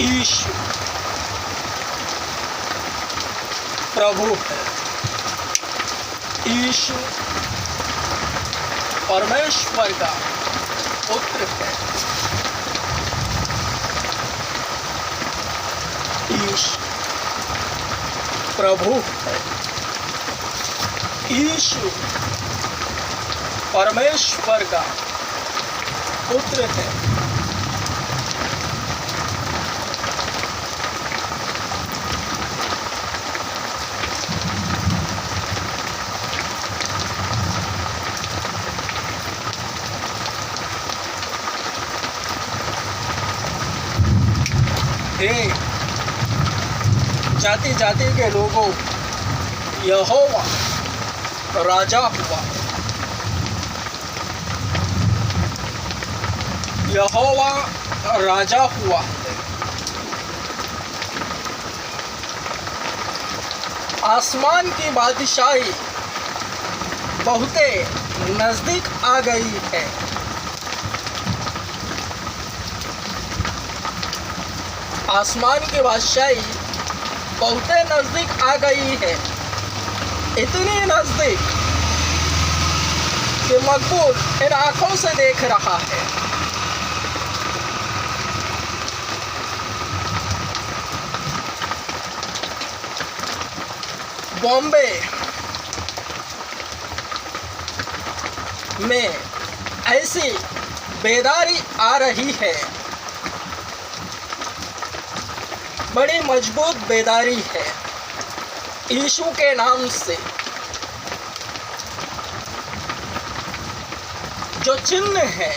Issue प्रभु है। Issue परमेश्वर का पुत्र है। ईशु प्रभु है। ईशु परमेश्वर का पुत्र है। हे जाति जाति के लोगों, यहोवा राजा हुआ। यहोवा राजा हुआ। आसमान की बादशाही बहुते नजदीक आ गई है। आसमान की बादशाही बहुते नजदीक आ गई है। इतनी नजदीक कि मकबूल इन आंखों से देख रहा है। बॉम्बे में ऐसी बेदारी आ रही है, बड़ी मजबूत बेदारी है यीशु के नाम से। जो चिन्ह है,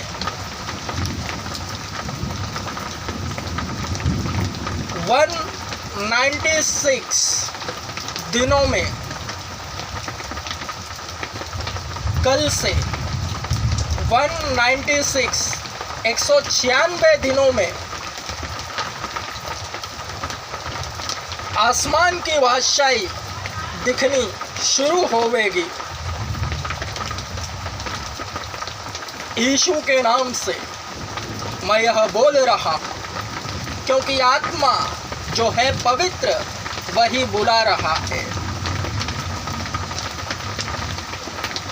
वन 96 दिनों में, कल से 196 दिनों में आसमान की बादशाही दिखनी शुरू होवेगी यीशु के नाम से। मैं यह बोल रहा हूँ क्योंकि आत्मा जो है पवित्र वही बुला रहा है।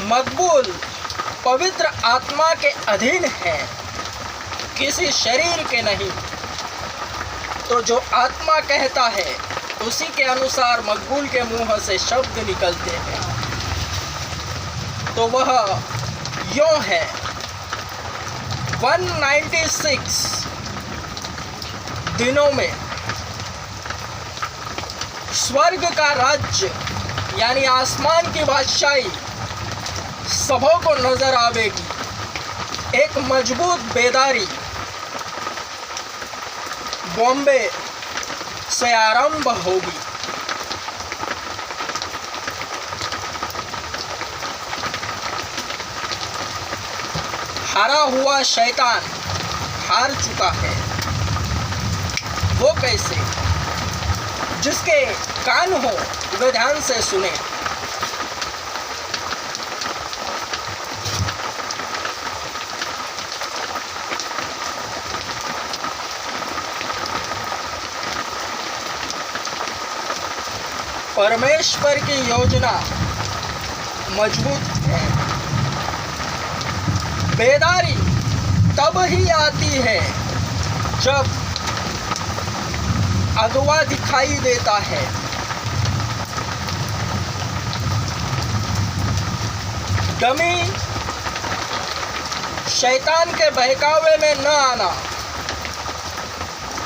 मकबूल पवित्र आत्मा के अधीन है, किसी शरीर के नहीं। तो जो आत्मा कहता है उसी के अनुसार मकबूल के मुंह से शब्द निकलते हैं। तो वह यों है, 196 दिनों में स्वर्ग का राज्य यानी आसमान की बादशाही सबों को नजर आवेगी। एक मजबूत बेदारी बॉम्बे से आरंभ होगी। हारा हुआ शैतान हार चुका है। वो कैसे? जिसके कान हो वे ध्यान से सुने। परमेश्वर की योजना मजबूत है। बेदारी तब ही आती है जब अगवा दिखाई देता है। डमी शैतान के बहकावे में न आना।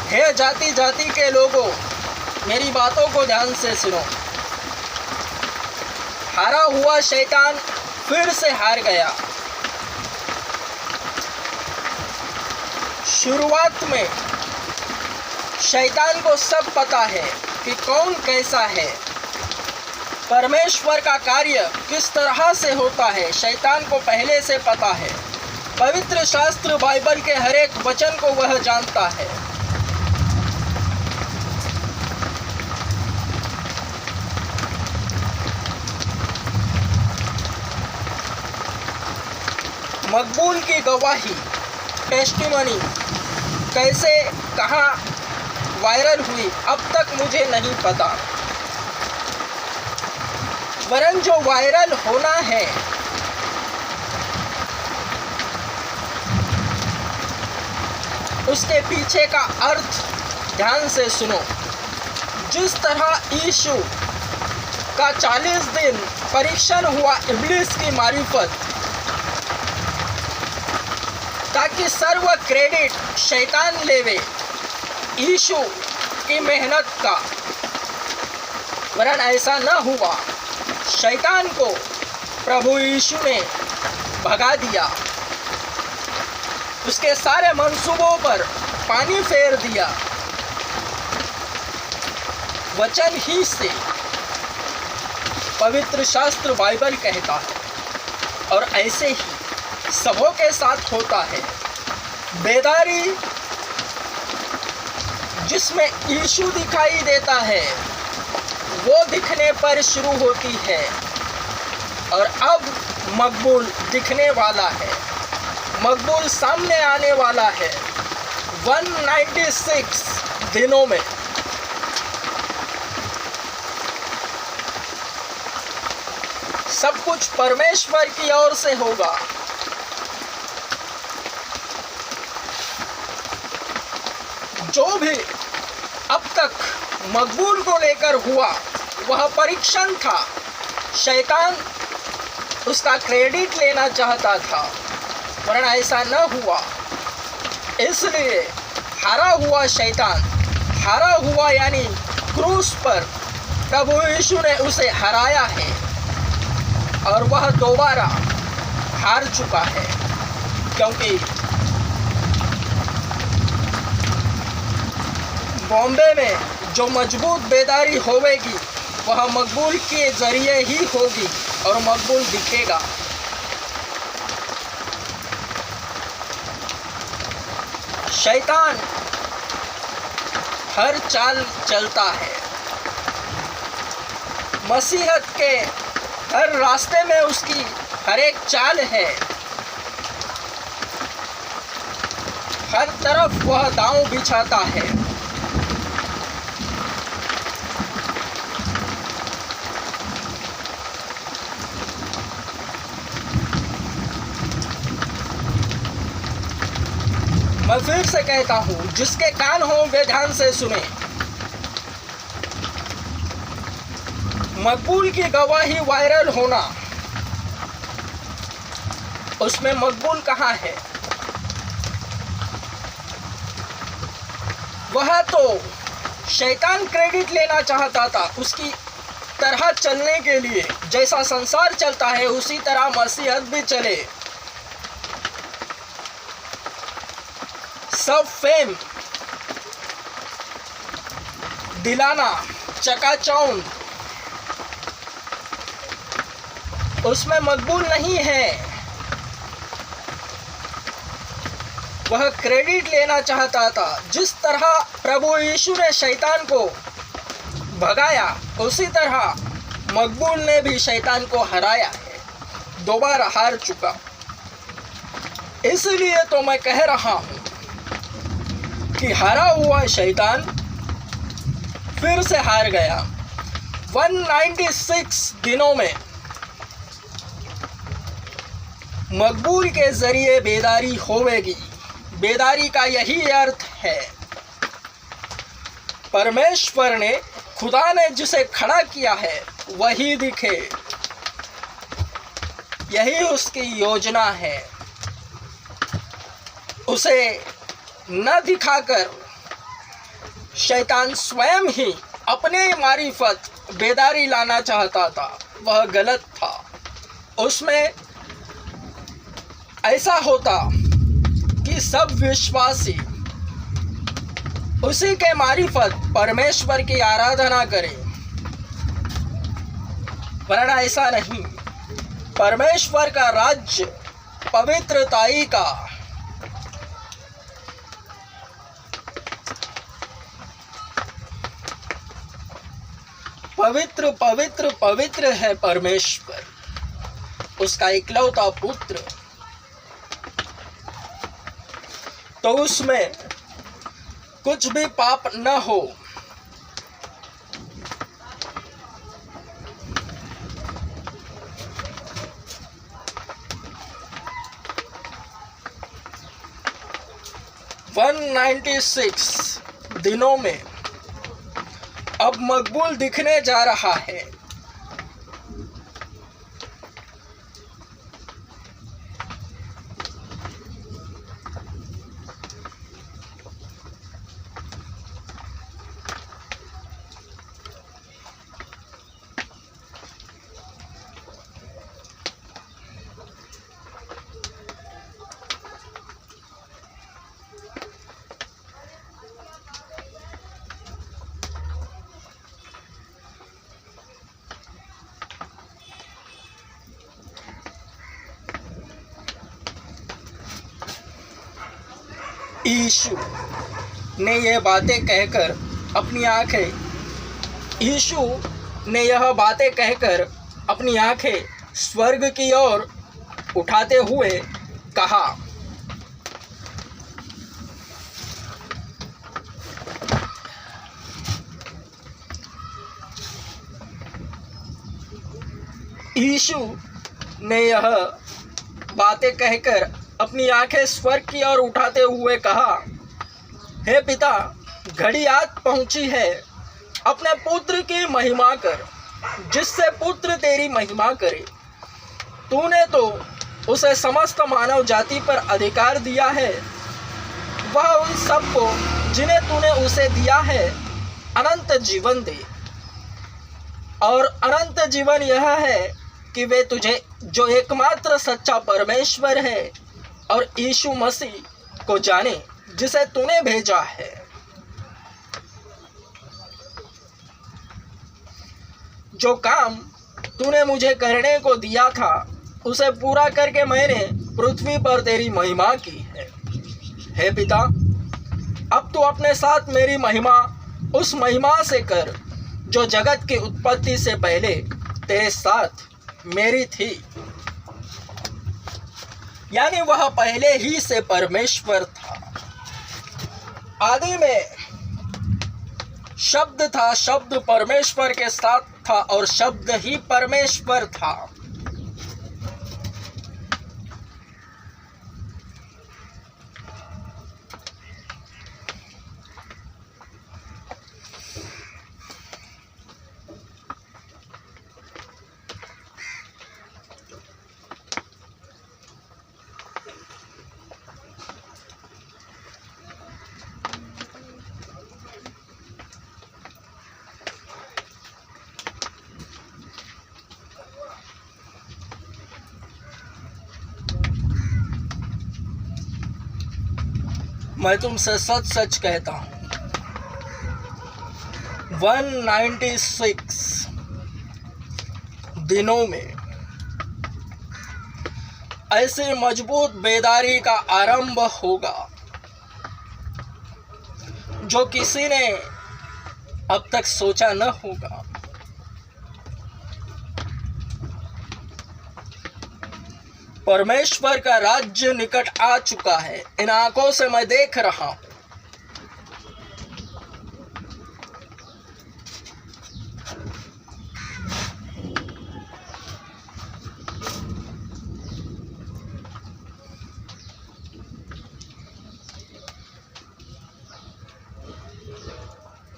हे जाति जाति के लोगों, मेरी बातों को ध्यान से सुनो। हारा हुआ शैतान फिर से हार गया। शुरुआत में शैतान को सब पता है कि कौन कैसा है, परमेश्वर का कार्य किस तरह से होता है। शैतान को पहले से पता है। पवित्र शास्त्र बाइबल के हर एक वचन को वह जानता है। मकबूल की गवाही टेस्टिमनी कैसे, कहाँ वायरल हुई अब तक मुझे नहीं पता, वरन जो वायरल होना है उसके पीछे का अर्थ ध्यान से सुनो। जिस तरह यीशु का 40 दिन परीक्षण हुआ इब्लिस की मारिफत, ताकि सर्व क्रेडिट शैतान लेवे यीशु की मेहनत का, वरन ऐसा न हुआ। शैतान को प्रभु यीशु ने भगा दिया, उसके सारे मंसूबों पर पानी फेर दिया। वचन ही से पवित्र शास्त्र बाइबल कहता है, और ऐसे ही सबों के साथ होता है। बेदारी जिसमें यीशु दिखाई देता है वो दिखने पर शुरू होती है, और अब मकबूल दिखने वाला है, मकबूल सामने आने वाला है 196 दिनों में। सब कुछ परमेश्वर की ओर से होगा। जो भी अब तक मकबूल को लेकर हुआ वह परीक्षण था। शैतान उसका क्रेडिट लेना चाहता था, वरना ऐसा न हुआ। इसलिए हारा हुआ शैतान, हारा हुआ यानी क्रूस पर प्रभु यीशु ने उसे हराया है, और वह दोबारा हार चुका है, क्योंकि बॉम्बे में जो मजबूत बेदारी होवेगी वह मकबूल के जरिए ही होगी, और मकबूल दिखेगा। शैतान हर चाल चलता है, मसीहत के हर रास्ते में उसकी हर एक चाल है। हर तरफ वह दांव बिछाता है। मैं फिर से कहता हूं, जिसके कान हो वे ध्यान से सुने। मकबूल की गवाही वायरल होना, उसमें मकबूल कहाँ है? वह तो शैतान क्रेडिट लेना चाहता था उसकी तरह चलने के लिए। जैसा संसार चलता है उसी तरह मसीहत भी चले। सब फेम दिलाना, चकाचौंध, उसमें मकबूल नहीं है। वह क्रेडिट लेना चाहता था। जिस तरह प्रभु यीशु ने शैतान को भगाया, उसी तरह मकबूल ने भी शैतान को हराया है, दोबारा हार चुका। इसलिए तो मैं कह रहा हूं कि हारा हुआ शैतान फिर से हार गया। 196 दिनों में मकबूल के जरिए बेदारी होवेगी। बेदारी का यही अर्थ है। परमेश्वर ने, खुदा ने जिसे खड़ा किया है वही दिखे, यही उसकी योजना है। उसे न दिखाकर शैतान स्वयं ही अपने मारिफत बेदारी लाना चाहता था, वह गलत था। उसमें ऐसा होता कि सब विश्वासी उसी के मारिफत परमेश्वर की आराधना करें, वरना ऐसा नहीं। परमेश्वर का राज्य पवित्रताई का, पवित्र पवित्र पवित्र है परमेश्वर, उसका इकलौता पुत्र। तो उसमें कुछ भी पाप न हो। वन 96 दिनों में अब मकबूल दिखने जा रहा है। यीशु ने यह बातें कहकर अपनी आंखें स्वर्ग की ओर उठाते हुए कहा, यीशु ने यह बातें कहकर अपनी आंखें स्वर्ग की ओर उठाते हुए कहा, हे पिता, घड़ी आज पहुंची है। अपने पुत्र की महिमा कर, जिससे पुत्र तेरी महिमा करे। तूने तो उसे समस्त मानव जाति पर अधिकार दिया है। वह उन सबको जिन्हें तूने उसे दिया है अनंत जीवन दे। और अनंत जीवन यह है कि वे तुझे, जो एकमात्र सच्चा परमेश्वर है, और यीशु मसीह को जाने, जिसे तूने भेजा है। जो काम तूने मुझे करने को दिया था, उसे पूरा करके मैंने पृथ्वी पर तेरी महिमा की है। हे पिता, अब तू अपने साथ मेरी महिमा उस महिमा से कर जो जगत की उत्पत्ति से पहले तेरे साथ मेरी थी। यानी वह पहले ही से परमेश्वर था। आदि में शब्द था, शब्द परमेश्वर के साथ था और शब्द ही परमेश्वर था। मैं तुमसे सच सच कहता हूं, 196 दिनों में ऐसी मजबूत बेदारी का आरंभ होगा जो किसी ने अब तक सोचा न होगा। परमेश्वर का राज्य निकट आ चुका है। इन आंखों से मैं देख रहा हूं।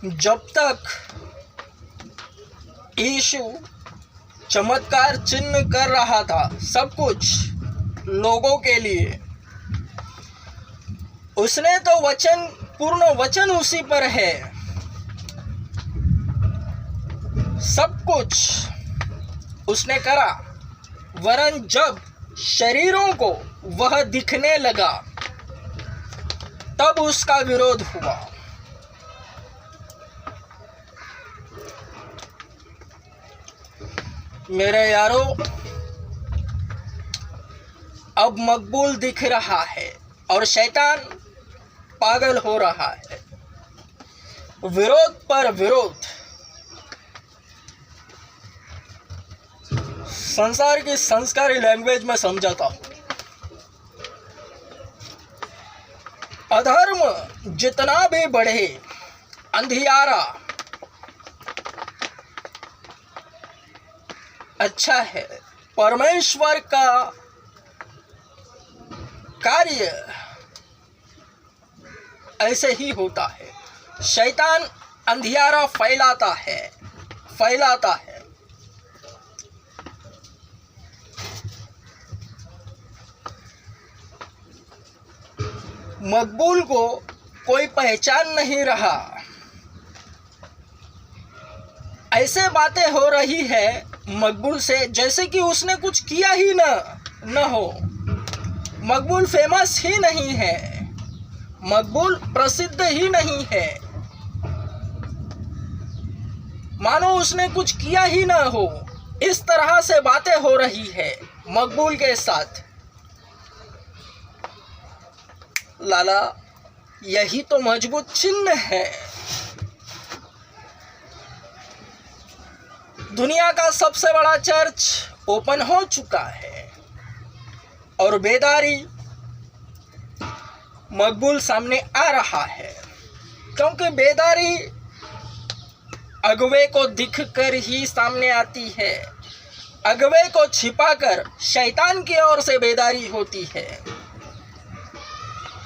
जब तक यीशु चमत्कार चिन्ह कर रहा था, सब कुछ लोगों के लिए, उसने तो पूर्ण वचन उसी पर है। सब कुछ उसने करा, वरन जब शरीरों को वह दिखने लगा तब उसका विरोध हुआ। मेरे यारो, अब मकबूल दिख रहा है और शैतान पागल हो रहा है। विरोध पर विरोध। संसार की संस्कारी लैंग्वेज में समझाता हूं। अधर्म जितना भी बढ़े, अंधियारा अच्छा है। परमेश्वर का कार्य ऐसे ही होता है। शैतान अंधियारा फैलाता है। मकबूल को कोई पहचान नहीं रहा। ऐसे बातें हो रही है मकबूल से जैसे कि उसने कुछ किया ही न हो। मकबूल फेमस ही नहीं है, मकबूल प्रसिद्ध ही नहीं है, मानो उसने कुछ किया ही ना हो। इस तरह से बातें हो रही है मकबूल के साथ। लाला, यही तो मजबूत चिन्ह है। दुनिया का सबसे बड़ा चर्च ओपन हो चुका है और बेदारी मकबूल सामने आ रहा है, क्योंकि बेदारी अगवे को दिखकर ही सामने आती है। अगवे को छिपाकर शैतान की ओर से बेदारी होती है,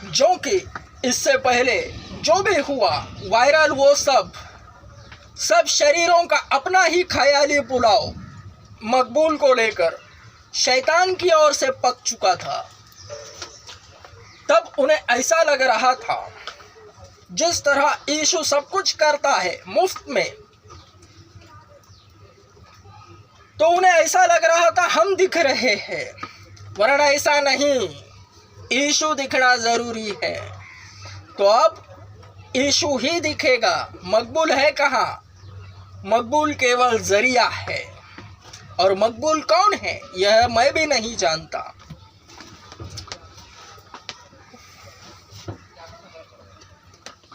जो कि इससे पहले जो भी हुआ वायरल, वो सब शरीरों का अपना ही ख्याली पुलाव मकबूल को लेकर शैतान की ओर से पक चुका था। तब उन्हें ऐसा लग रहा था जिस तरह यीशु सब कुछ करता है मुफ्त में, तो उन्हें ऐसा लग रहा था हम दिख रहे हैं, वरना ऐसा नहीं, यीशु दिखना जरूरी है। तो अब यीशु ही दिखेगा। मकबूल है कहाँ? मकबूल केवल जरिया है, और मकबूल कौन है यह मैं भी नहीं जानता।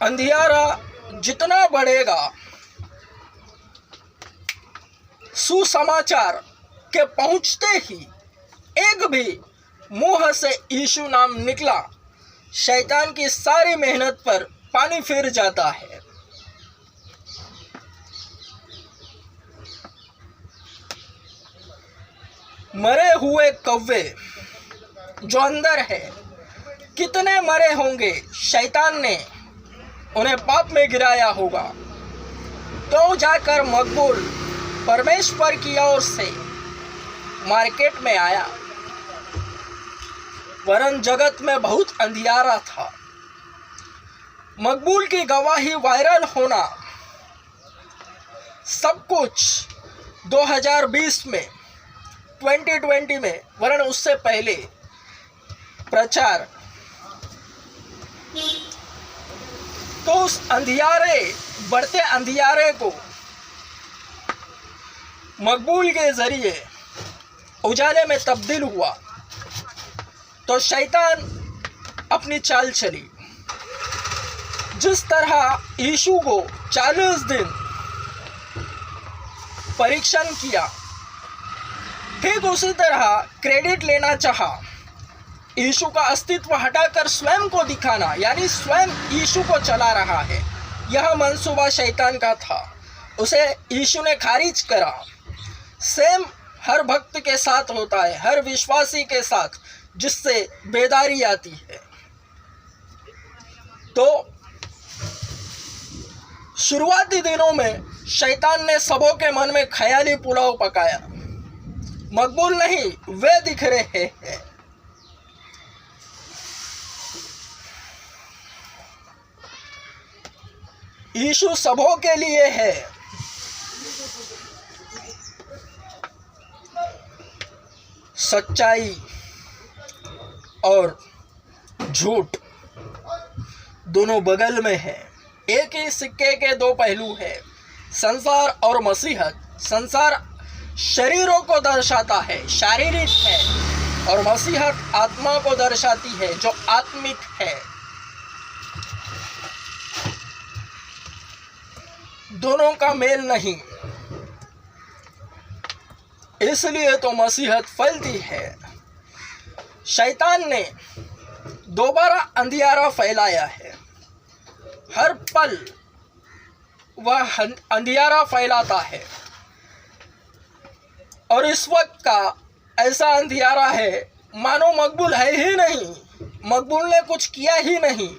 अंधियारा जितना बढ़ेगा, सुसमाचार के पहुंचते ही एक भी मुंह से यीशु नाम निकला, शैतान की सारी मेहनत पर पानी फिर जाता है। मरे हुए कौवे जो अंदर है, कितने मरे होंगे, शैतान ने उन्हें पाप में गिराया होगा, तो जाकर मकबूल परमेश्वर की ओर से मार्केट में आया। वरन जगत में बहुत अंधियारा था। मकबूल की गवाही वायरल होना, सब कुछ 2020 में, 2020 में, वरन उससे पहले प्रचार, तो उस अंधियारे, बढ़ते अंधियारे को मकबूल के जरिए उजाले में तब्दील हुआ। तो शैतान अपनी चाल चली। जिस तरह यीशु को 40 दिन परीक्षण किया, ठीक उसी तरह क्रेडिट लेना चाहा। यीशु का अस्तित्व हटाकर स्वयं को दिखाना, यानी स्वयं यीशु को चला रहा है, यह मंसूबा शैतान का था। उसे यीशु ने खारिज करा। सेम हर भक्त के साथ होता है, हर विश्वासी के साथ, जिससे बेदारी आती है। तो शुरुआती दिनों में शैतान ने सबों के मन में ख्याली पुलाव पकाया। मकबूल नहीं, वे दिख रहे हैं। यीशु सबों के लिए है। सच्चाई और झूठ दोनों बगल में है। एक ही सिक्के के दो पहलू है। संसार और मसीहत। संसार शरीरों को दर्शाता है, शारीरिक है, और मसीहत आत्मा को दर्शाती है, जो आत्मिक है। दोनों का मेल नहीं, इसलिए तो मसीहत फैलती है। शैतान ने दोबारा अंधियारा फैलाया है। हर पल वह अंधियारा फैलाता है और इस वक्त का ऐसा अंधियारा है मानो मकबूल है ही नहीं, मकबूल ने कुछ किया ही नहीं।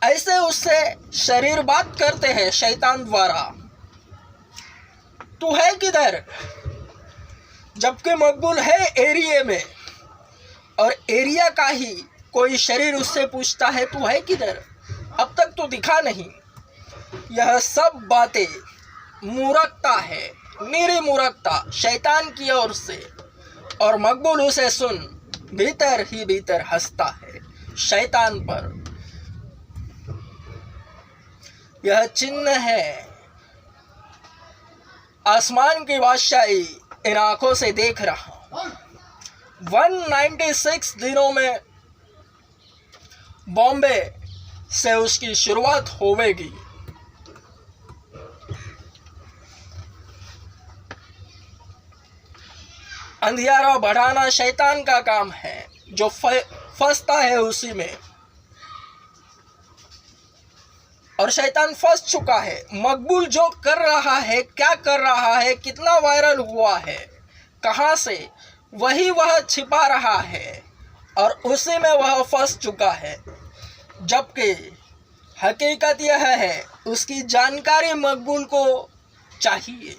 ऐसे उससे शरीर बात करते हैं शैतान द्वारा, तू है किधर? जबकि मकबूल है एरिया में और एरिया का ही कोई शरीर उससे पूछता है तू है किधर, अब तक तो दिखा नहीं। यह सब बातें मूर्खता है, निरी मूर्खता शैतान की ओर से, और मकबूल उसे सुन भीतर ही भीतर हंसता है शैतान पर। यह चिन्ह है आसमान की बादशाही इन आंखों से देख रहा हूं। 196 दिनों में बॉम्बे से उसकी शुरुआत होवेगी। अंधियारा बढ़ाना शैतान का काम है, जो फंसता है उसी में, और शैतान फंस चुका है। मकबूल जो कर रहा है, क्या कर रहा है, कितना वायरल हुआ है, कहां से, वही वह छिपा रहा है और उसी में वह फंस चुका है। जबकि हकीकत यह है उसकी जानकारी मकबूल को चाहिए।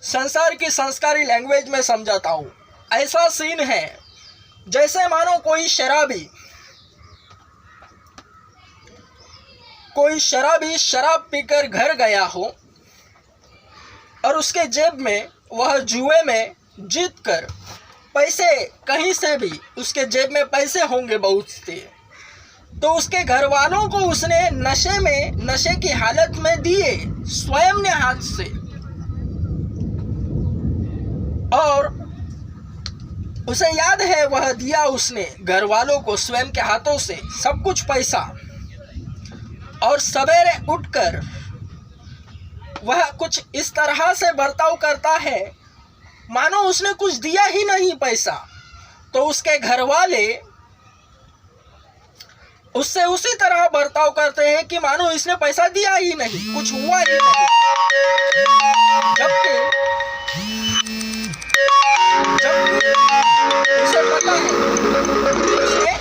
संसार की संस्कारी लैंग्वेज में समझाता हूं। ऐसा सीन है जैसे मानो कोई शराबी शराब पीकर घर गया हो और उसके जेब में वह जुए में जीतकर पैसे, कहीं से भी उसके जेब में पैसे होंगे बहुत से, तो उसके घर वालों को उसने नशे की हालत में दिए स्वयं ने हाथ से, और उसे याद है वह दिया उसने घर वालों को स्वयं के हाथों से सब कुछ पैसा, और सवेरे उठकर वह कुछ इस तरह से बर्ताव करता है मानो उसने कुछ दिया ही नहीं पैसा। तो उसके घर वाले उससे उसी तरह बर्ताव करते हैं कि मानो इसने पैसा दिया ही नहीं, कुछ हुआ ही नहीं। जबकि उसे पता है उसने